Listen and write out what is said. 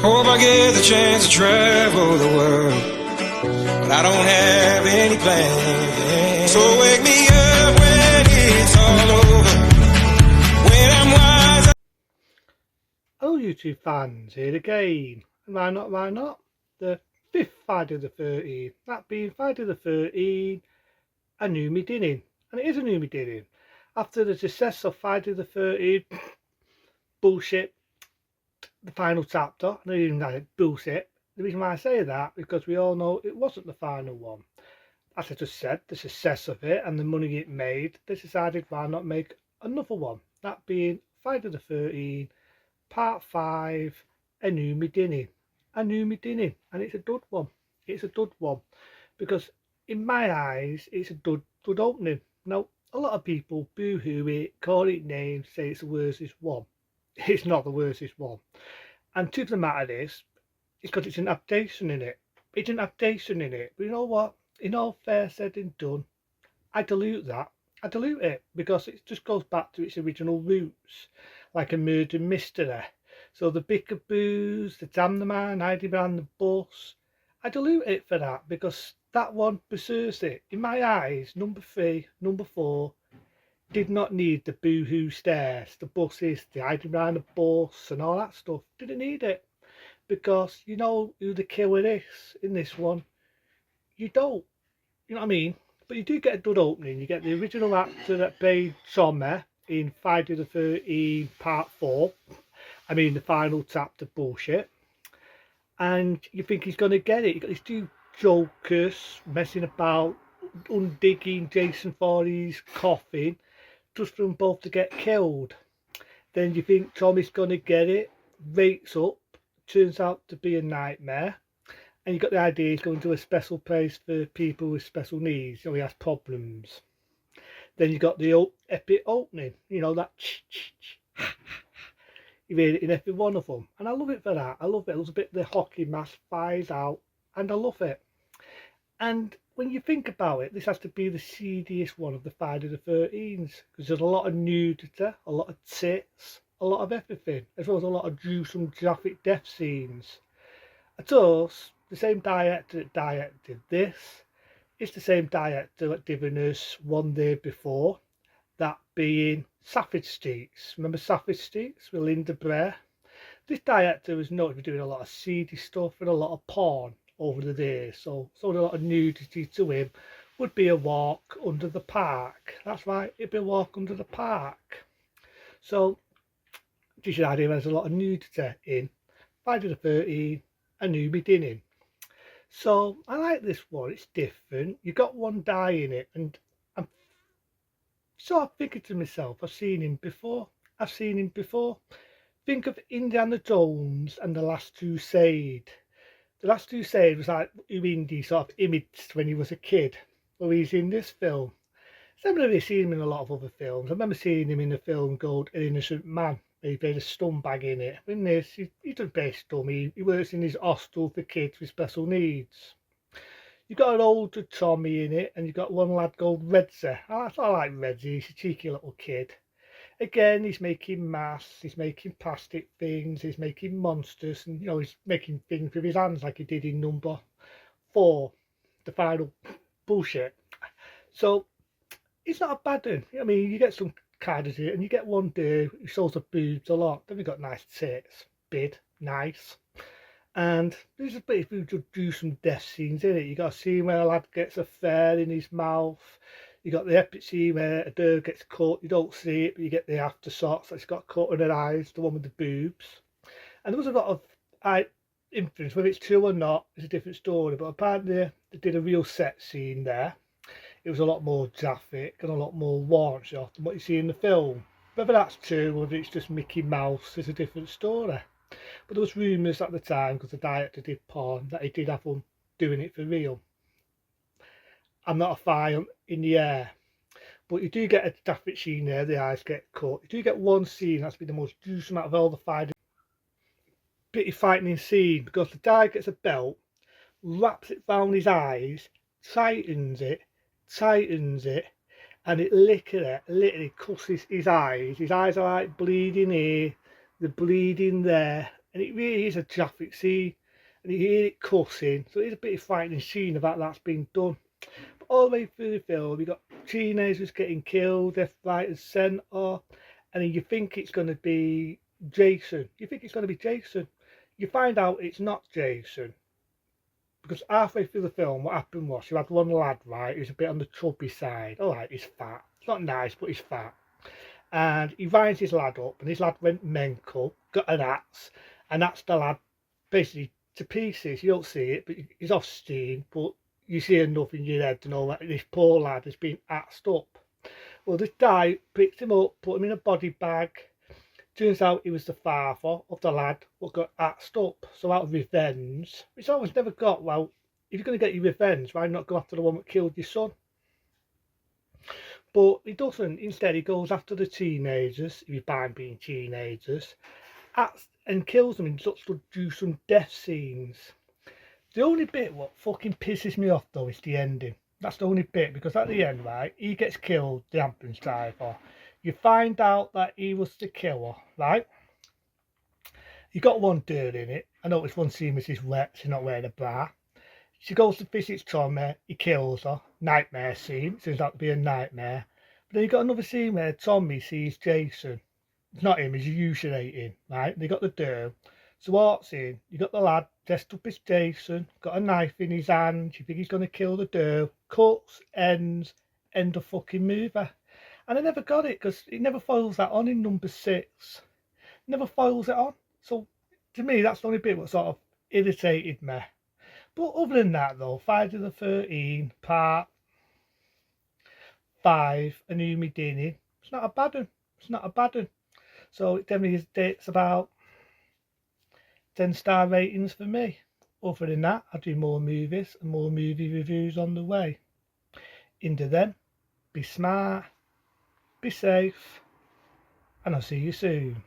Hope I get the chance to travel the world, but I don't have any plans. So wake me up when it's all over, when I'm wise. Hello YouTube fans, here again. And why not? The fifth Friday the 13th, that being Friday the 13th, a new beginning. And it is a new beginning. After the success of Friday the 13th, bullshit, the final chapter, not even that, bullshit. The reason why I say that, because we all know it wasn't the final one. As I just said, the success of it and the money it made, they decided why not make another one. That being Friday the 13th, Part 5, A New Beginning. A New Beginning. And it's a good one. It's a good one. Because in my eyes, it's a good opening. Now, a lot of people boo-hoo it, call it names, say it's the worstest one. It's not the worstest one. And truth of the matter is, it's because it's an adaptation in it. It's an adaptation in it. But you know what? In all fair said and done, I dilute that. I dilute it because it just goes back to its original roots, like a murder mystery. So the Bickaboos, the Damn the Man, hiding behind the bus, I dilute it for that because that one preserves it. In my eyes, number 3, number 4 did not need the boohoo stairs, the buses, the hiding behind the bus and all that stuff. Didn't need it because you know who the killer is in this one. You don't. You know what I mean? But you do get a good opening. You get the original actor that played Tommy in Friday the 13th Part 4. I mean, the final chapter bullshit. And you think he's going to get it. You've got these two jokers messing about, undigging Jason Voorhees' coffin just for them both to get killed. Then you think Tommy's going to get it, wakes up, turns out to be a nightmare. And you've got the idea he's going to a special place for people with special needs, he has problems. Then you've got the epic opening, you know, that you hear it in every one of them. And I love it for that. I love it. There's a bit of the hockey mask fires out, and I love it. And when you think about it, this has to be the seediest one of the Friday the 13th, because there's a lot of nudity, a lot of tits, a lot of everything, as well as a lot of gruesome graphic death scenes. At us, the same director that directed this, it's the same director that given us One Day Before, that being Savage Streets. Remember Savage Streets with Linda Blair? This director was known for doing a lot of seedy stuff and a lot of porn over the days, so a lot of nudity to him would be a walk under the park. That's right, it'd be a walk under the park. So, just an idea, there's a lot of nudity in Friday the 13th, A New Beginning. So I like this one, it's different. You got one guy in it, and I'm sort of thinking to myself, I've seen him before. Think of Indiana Jones and The Last Crusade. The Last Crusade was like who Indy sort of imaged when he was a kid. Well, he's in this film. I haven't really seen him in a lot of other films. I remember seeing him in a film called An Innocent Man. He played a scumbag in it. In this, he does best dummy. He works in his hostel for kids with special needs. You've got an older Tommy in it, and you've got one lad called Redzy. I like Redzy, he's a cheeky little kid. Again, he's making masks, he's making plastic things, he's making monsters, and you know, he's making things with his hands like he did in number 4, the final bullshit. So, it's not a bad one. I mean, you get some characters here, and you get one dude who shows the boobs a lot. Then we got nice tits, big, nice. And there's a bit of to do some death scenes in it. You got a scene where a lad gets a fair in his mouth. You got the epic scene where a girl gets cut. You don't see it, but you get the after shots. It's got cut in her eyes, the one with the boobs. And there was a lot of influence. Whether it's true or not, it's a different story. But apparently, they did a real set scene there. It was a lot more graphic and a lot more warranty than what you see in the film. Whether that's true or whether it's just Mickey Mouse is a different story. But there was rumours at the time, because the director did porn, that he did have them doing it for real. I'm not a fire in the air. But you do get a graphic scene there, the eyes get cut. You do get one scene that's been the most gruesome out of all the fighting. Pretty frightening scene, because the guy gets a belt, wraps it round his eyes, tightens it, and it literally cuts his eyes. His eyes are like bleeding here, they're bleeding there, and it really is a traffic scene, and you hear it cussing, so it's a bit of frightening scene about that's been done. But all the way through the film, you got teenagers getting killed left, right, and centre, and then you think it's going to be Jason. You think it's going to be Jason. You find out it's not Jason. Because halfway through the film, what happened was you had one lad, right, who's a bit on the chubby side. Alright, he's fat. It's not nice, but he's fat. And he winds his lad up, and his lad went mental, got an axe, and that's the lad basically to pieces. You don't see it, but he's off steam, but you see enough in your head to know that this poor lad has been axed up. Well, this guy picked him up, put him in a body bag. Turns out he was the father of the lad what got axed up. So out of revenge, which I always never got, well, if you're going to get your revenge, why not go after the one that killed your son? But he doesn't. Instead, he goes after the teenagers, if you mind being teenagers, and kills them and starts to do some death scenes. The only bit what fucking pisses me off though is the ending. That's the only bit, because at the end, right, he gets killed, the ambulance driver. You find out that he was the killer, right? You got one girl in it. I noticed one scene Mrs. Wet, she's not wearing a bra. She goes to visit Tommy, he kills her. Nightmare scene, it turns out to be a nightmare. But then you got another scene where Tommy sees Jason. It's not him, he's hallucinating, right? They got the girl. So what's in? You got the lad dressed up as Jason, got a knife in his hand, you think he's going to kill the girl. Cuts, ends, end of fucking movie. And I never got it because it never follows that on in number 6. Never follows it on. So to me, that's the only bit that sort of irritated me. But other than that, though, Friday the 13th, Part 5, A New Beginning, it's not a bad one. It's not a bad one. So it definitely takes about 10-star ratings for me. Other than that, I do more movies and more movie reviews on the way. Into them, be smart. Be safe, and I'll see you soon.